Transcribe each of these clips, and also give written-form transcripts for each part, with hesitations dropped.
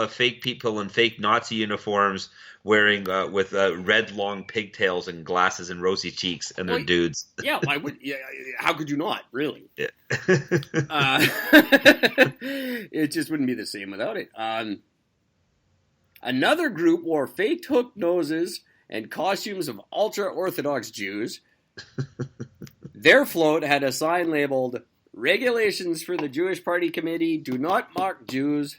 have fake people in fake Nazi uniforms wearing with red long pigtails and glasses and rosy cheeks, and they're dudes. Yeah, why would? Yeah, how could you not? Really? Yeah. It just wouldn't be the same without it. Another group wore fake hook noses and costumes of ultra-Orthodox Jews. Their float had a sign labeled, "Regulations for the Jewish Party Committee, do not mock Jews.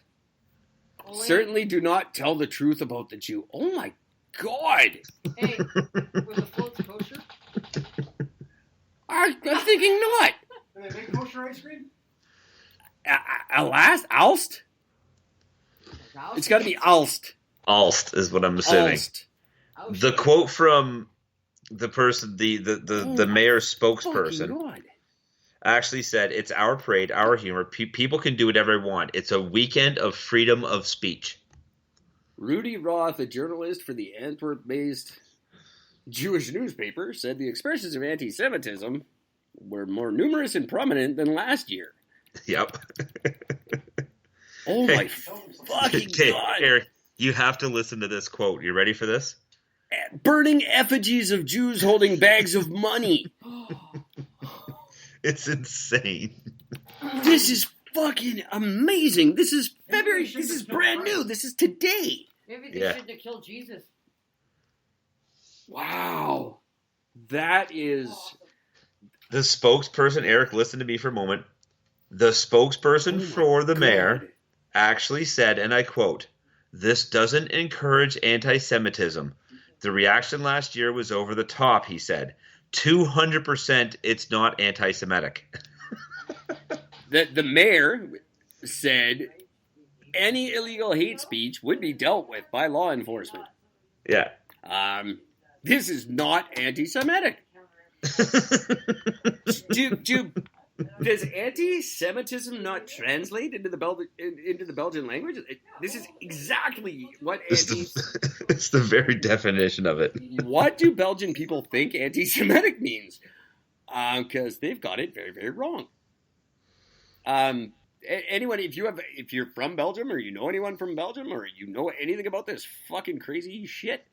Certainly do not tell the truth about the Jew." Oh my God! Hey, was the float kosher? I'm thinking not. Do they make kosher ice cream? Alst? It's got to be Alst. Alst is what I'm assuming. Alst. The quote from the person, the mayor's spokesperson, actually said, "It's our parade, our humor. People can do whatever they want. It's a weekend of freedom of speech." Rudy Roth, a journalist for the Antwerp-based Jewish newspaper, said the expressions of anti-Semitism were more numerous and prominent than last year. Yep. Oh my fucking God. Eric, you have to listen to this quote. You ready for this? Burning effigies of Jews holding bags of money. It's insane. This is fucking amazing. This is February. This is brand new. This is today. Maybe they shouldn't have killed Jesus. Wow. That is... The spokesperson, Eric, listen to me for a moment. The spokesperson for the mayor actually said, and I quote, "This doesn't encourage anti-Semitism. The reaction last year was over the top," he said. 200% it's not anti-Semitic. The mayor said any illegal hate speech would be dealt with by law enforcement. Yeah. This is not anti-Semitic. Does anti-Semitism not translate into the Belgian language? This is exactly what it's the very definition of it. What do Belgian people think anti-Semitic means? Because they've got it very, very wrong. Anyone, if you're from Belgium, or you know anyone from Belgium, or you know anything about this fucking crazy shit,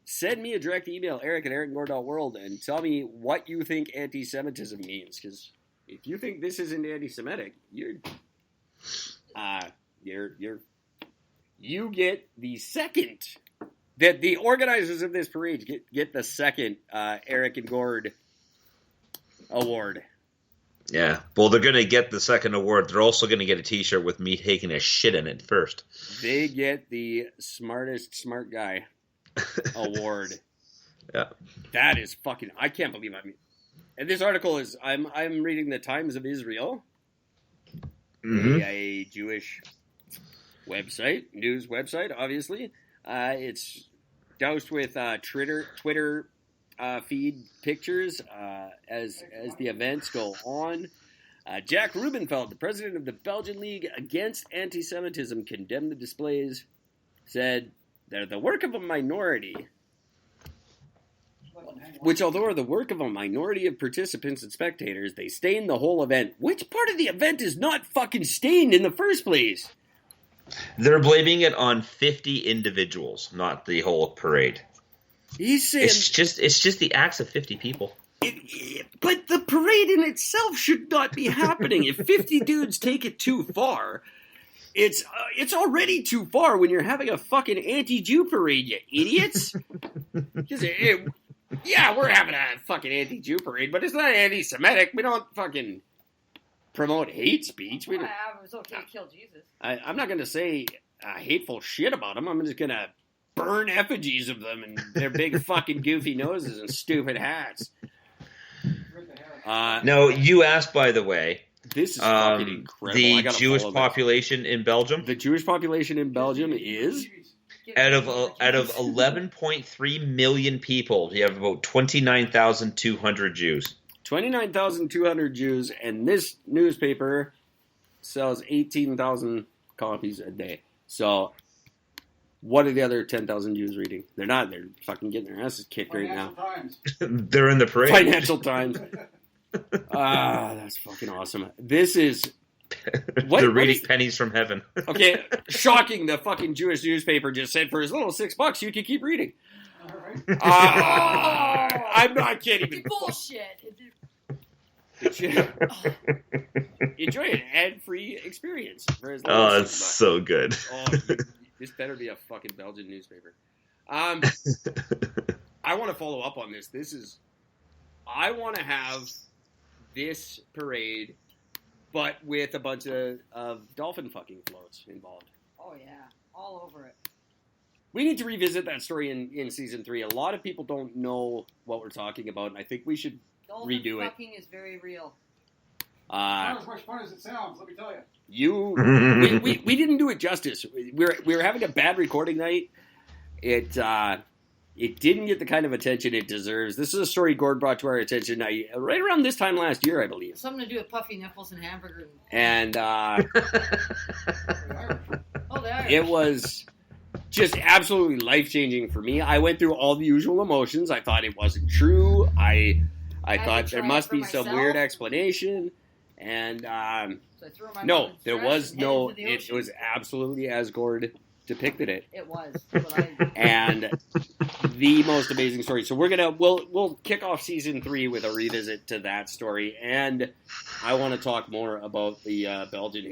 send me a direct email, eric@ericandgore.world, and tell me what you think anti-Semitism means. Because if you think this isn't anti-Semitic, you get the second, that the organizers of this parade get the second Eric and Gord award. Yeah, well, they're going to get the second award. They're also going to get a T-shirt with me taking a shit in it first. They get the smartest smart guy award. Yeah, that is fucking. I can't believe and this article is. I'm reading the Times of Israel, a Jewish website, news website. Obviously, it's doused with Twitter feed pictures as the events go on. Jack Rubenfeld, the president of the Belgian League Against Anti-Semitism, condemned the displays. Said they're the work of a minority, which, although are the work of a minority of participants and spectators, they stain the whole event. Which part of the event is not fucking stained in the first place? They're blaming it on 50 individuals, not the whole parade. He's saying it's just the acts of 50 people. But the parade in itself should not be happening. If 50 dudes take it too far, it's already too far when you're having a fucking anti-Jew parade, you idiots. Yeah, we're having a fucking anti-Jew parade, but it's not anti-Semitic. We don't fucking promote hate speech. It was okay to kill Jesus. I'm not going to say hateful shit about them. I'm just going to burn effigies of them and their big fucking goofy noses and stupid hats. No, you asked, by the way. This is fucking incredible. The Jewish population in Belgium? The Jewish population in Belgium is? Out of 11.3 million people, you have about 29,200 Jews. 29,200 Jews, and this newspaper sells 18,000 copies a day. So, what are the other 10,000 Jews reading? They're not. They're fucking getting their asses kicked right now. They're in the parade. Financial Times. That's fucking awesome. This is What? They're What reading is- pennies from heaven. Okay, shocking. The fucking Jewish newspaper just said for as little as $6, you can keep reading. All right. I'm not kidding. It's bullshit. Enjoy an ad-free experience. For as Oh, little as it's $6. so good. Oh, this better be a fucking Belgian newspaper. I want to follow up on this. I want to have this parade, but with a bunch of dolphin fucking floats involved. Oh yeah, all over it. We need to revisit that story in season 3. A lot of people don't know what we're talking about, and I think we should Dolphin redo it. fucking is very real. Not as much fun as it sounds, let me tell you. We didn't do it justice. We were having a bad recording night. It didn't get the kind of attention it deserves. This is a story Gord brought to our attention right around this time last year, I believe. Something to do with puffy nipples and hamburger. And Oh, the Irish. it was just absolutely life-changing for me. I went through all the usual emotions. I thought it wasn't true. I thought there try must it for be some myself. weird explanation. And So I threw my no, mom in there stress was and no. headed to the It ocean. was absolutely as Gord depicted it. It was. But I, And the most amazing story. So we'll kick off season 3 with a revisit to that story, and I want to talk more about the Belgian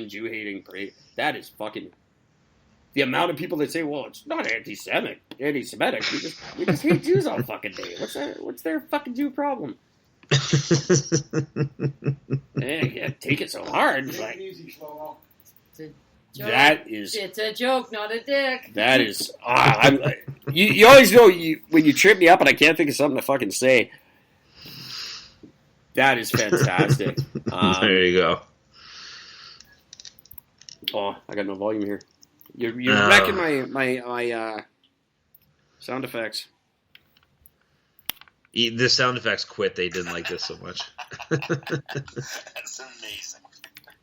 Jew hating parade. That is fucking the amount of people that say, "Well, it's not anti-Semitic. We just hate Jews all fucking day. What's their fucking Jew problem? Yeah, take it so hard. Take Like, it easy, Shlomo. joke. that is It's a joke, not a dick. That is, you always know when you trip me up and I can't think of something to fucking say. That is fantastic. There you go. Oh, I got no volume here. You're wrecking my sound effects. The sound effects quit. They didn't like this so much. That's amazing.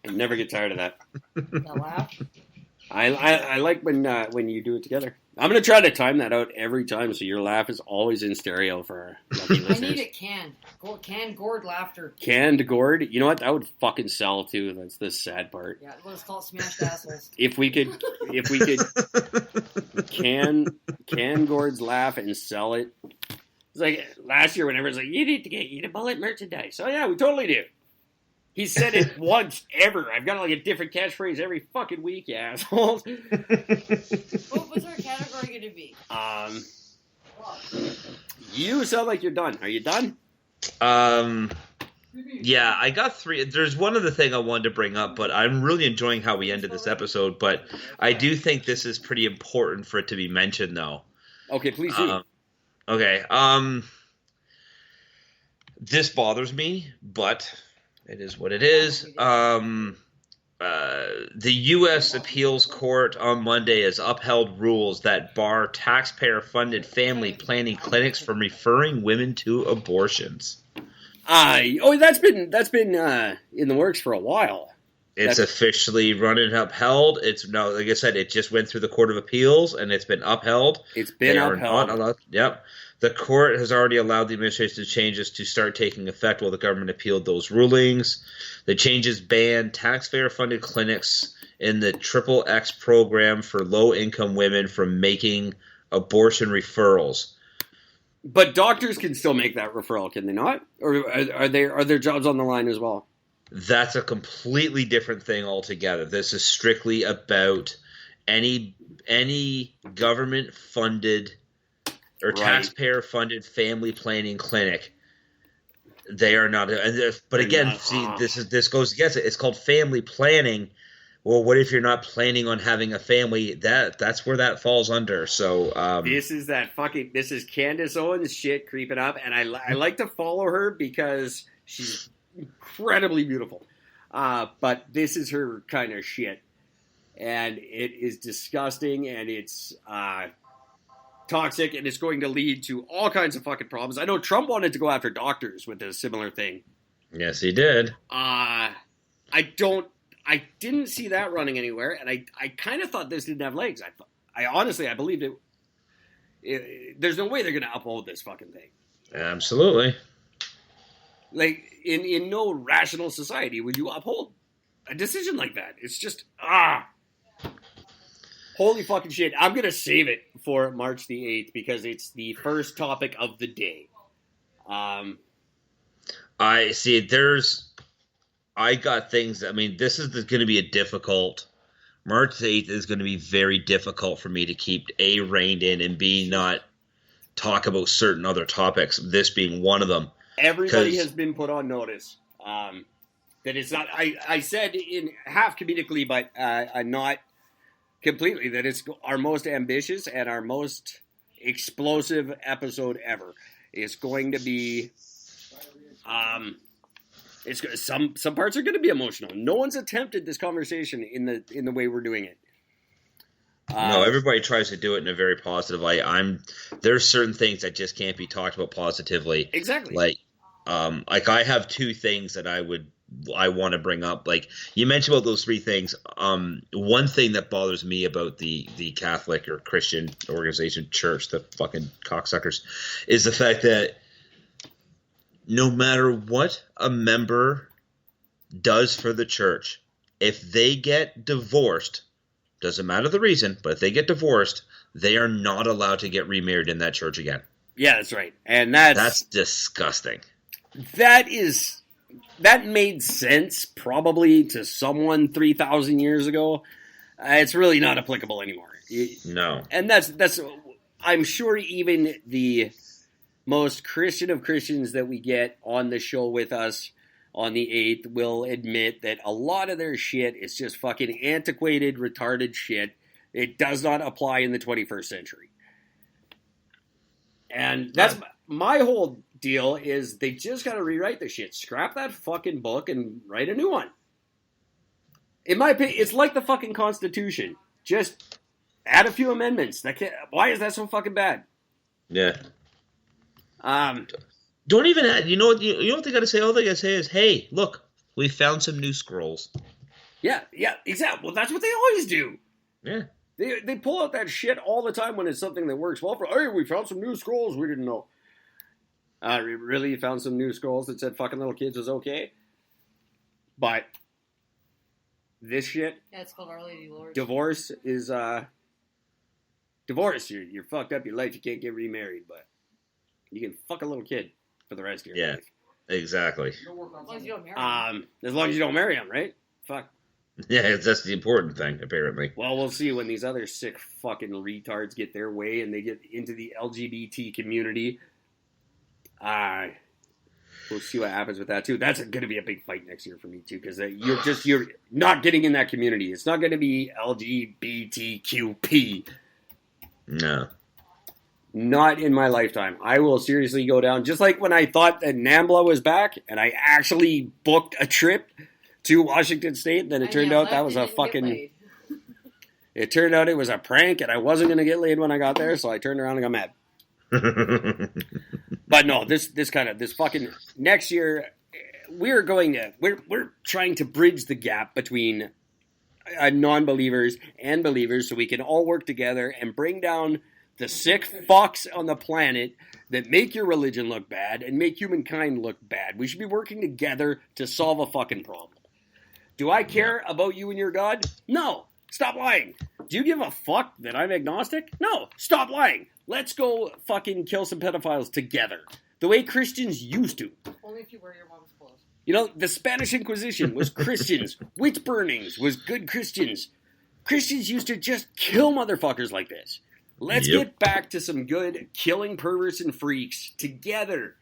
I never get tired of that. The laugh. I like when you do it together. I'm gonna try to time that out every time so your laugh is always in stereo for our lucky I listeners. need it canned. Canned gourd laughter. Canned gourd. You know what? That would fucking sell too. That's the sad part. Yeah, let's call it smashed assholes. If we could can Gord's laugh and sell it. It's like last year when everyone's like, you need to get eatable at merchandise. Oh yeah, we totally do. He said it once ever. I've got like a different catchphrase every fucking week, you assholes. What was our category going to be? You sound like you're done. Are you done? Yeah, I got 3. There's one other thing I wanted to bring up, but I'm really enjoying how we ended this episode. But I do think this is pretty important for it to be mentioned, though. Okay, please do. Okay. This bothers me, but it is what it is. The U.S. Appeals Court on Monday has upheld rules that bar taxpayer-funded family planning clinics from referring women to abortions. That's been in the works for a while. It's officially run and upheld. Like I said, it just went through the Court of Appeals and it's been upheld. It's been upheld. Yep. The court has already allowed the administration's changes to start taking effect while the government appealed those rulings. The changes ban taxpayer-funded clinics in the XXX program for low-income women from making abortion referrals. But doctors can still make that referral, can they not? Or are their jobs on the line as well? That's a completely different thing altogether. This is strictly about any government-funded or taxpayer-funded family planning clinic. They are not. But again, this goes against it. It's called family planning. Well, what if you're not planning on having a family? That's where that falls under. So this is Candace Owens shit creeping up, and I like to follow her because she's incredibly beautiful. But this is her kind of shit, and it is disgusting, and it's toxic, and it's going to lead to all kinds of fucking problems. I know Trump wanted to go after doctors with a similar thing. Yes, he did. I didn't see that running anywhere, and I kind of thought this didn't have legs. I honestly believed it. There's no way they're going to uphold this fucking thing. Absolutely. Like, in no rational society would you uphold a decision like that. It's just, holy fucking shit. I'm going to save it for March the 8th because it's the first topic of the day. I see. I got things. I mean, this is going to be a difficult. March 8th is going to be very difficult for me to keep A, reined in, and B, not talk about certain other topics, this being one of them. Everybody has been put on notice that it's not, I said in half comedically, but not completely, that it's our most ambitious and our most explosive episode ever. It's going to be, some parts are going to be emotional. No one's attempted this conversation in the way we're doing it. No, everybody tries to do it in a very positive light. There's certain things that just can't be talked about positively. Exactly. Like I have two things that I want to bring up. Like you mentioned about those three things. One thing that bothers me about the Catholic or Christian organization church, the fucking cocksuckers, is the fact that no matter what a member does for the church, if they get divorced, doesn't matter the reason, but if they get divorced, they are not allowed to get remarried in that church again. Yeah, that's right. And that's disgusting. That made sense probably to someone 3,000 years ago. It's really not applicable anymore. No. And that's I'm sure even the most Christian of Christians that we get on the show with us on the 8th will admit that a lot of their shit is just fucking antiquated, retarded shit. It does not apply in the 21st century. And that's my whole deal is they just got to rewrite the shit. Scrap that fucking book and write a new one. In my opinion, it's like the fucking Constitution. Just add a few amendments. Why is that so fucking bad? Yeah. Don't even add, you know what they got to say? All they got to say is, hey, look, we found some new scrolls. Yeah, exactly. Well, that's what they always do. Yeah. They pull out that shit all the time when it's something that works well for, hey, we found some new scrolls we didn't know. Really, you found some new scrolls that said fucking little kids was okay? But this shit... Yeah, it's called Our Lady Lord. Divorce is, divorce, you're fucked up your life, you can't get remarried, but you can fuck a little kid for the rest of your life. Yeah, exactly. As long as you don't marry him. As long as you don't marry him, right? Fuck. Yeah, that's the important thing, apparently. Well, we'll see when these other sick fucking retards get their way and they get into the LGBT community. We'll see what happens with that, too. That's going to be a big fight next year for me, too, because you're not getting in that community. It's not going to be LGBTQP. No. Not in my lifetime. I will seriously go down. Just like when I thought that NAMBLA was back and I actually booked a trip to Washington State, then it turned out that was a fucking... It turned out it was a prank and I wasn't going to get laid when I got there, so I turned around and got mad. But no, this fucking... Next year, we're trying to bridge the gap between non-believers and believers so we can all work together and bring down the sick fucks on the planet that make your religion look bad and make humankind look bad. We should be working together to solve a fucking problem. Do I care about you and your God? No. Stop lying. Do you give a fuck that I'm agnostic? No. Stop lying. Let's go fucking kill some pedophiles together. The way Christians used to. Only if you wear your mom's clothes. You know, the Spanish Inquisition was Christians. Witch burnings was good Christians. Christians used to just kill motherfuckers like this. Let's get back to some good killing perverts and freaks together,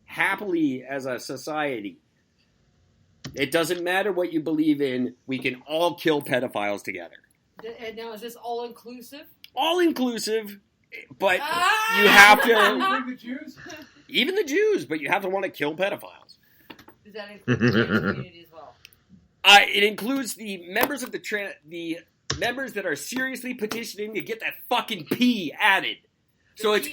happily as a society. It doesn't matter what you believe in. We can all kill pedophiles together. And now, is this all-inclusive? All-inclusive, but you have to... Including the Jews? Even the Jews, but you have to want to kill pedophiles. Does that include the trans community as well? It includes the members of the members that are seriously petitioning to get that fucking P added. So it's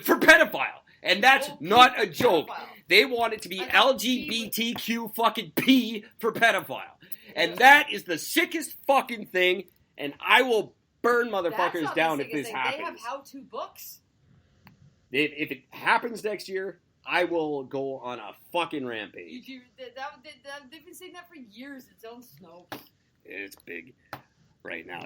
for pedophile. And that's not a joke. Pedophile. They want it to be LGBTQ fucking P for pedophile. And that is the sickest fucking thing, and I will burn motherfuckers down if this happens. They have how-to books. If it happens next year, I will go on a fucking rampage. They've been saying that for years. It's on Snow. It's big right now.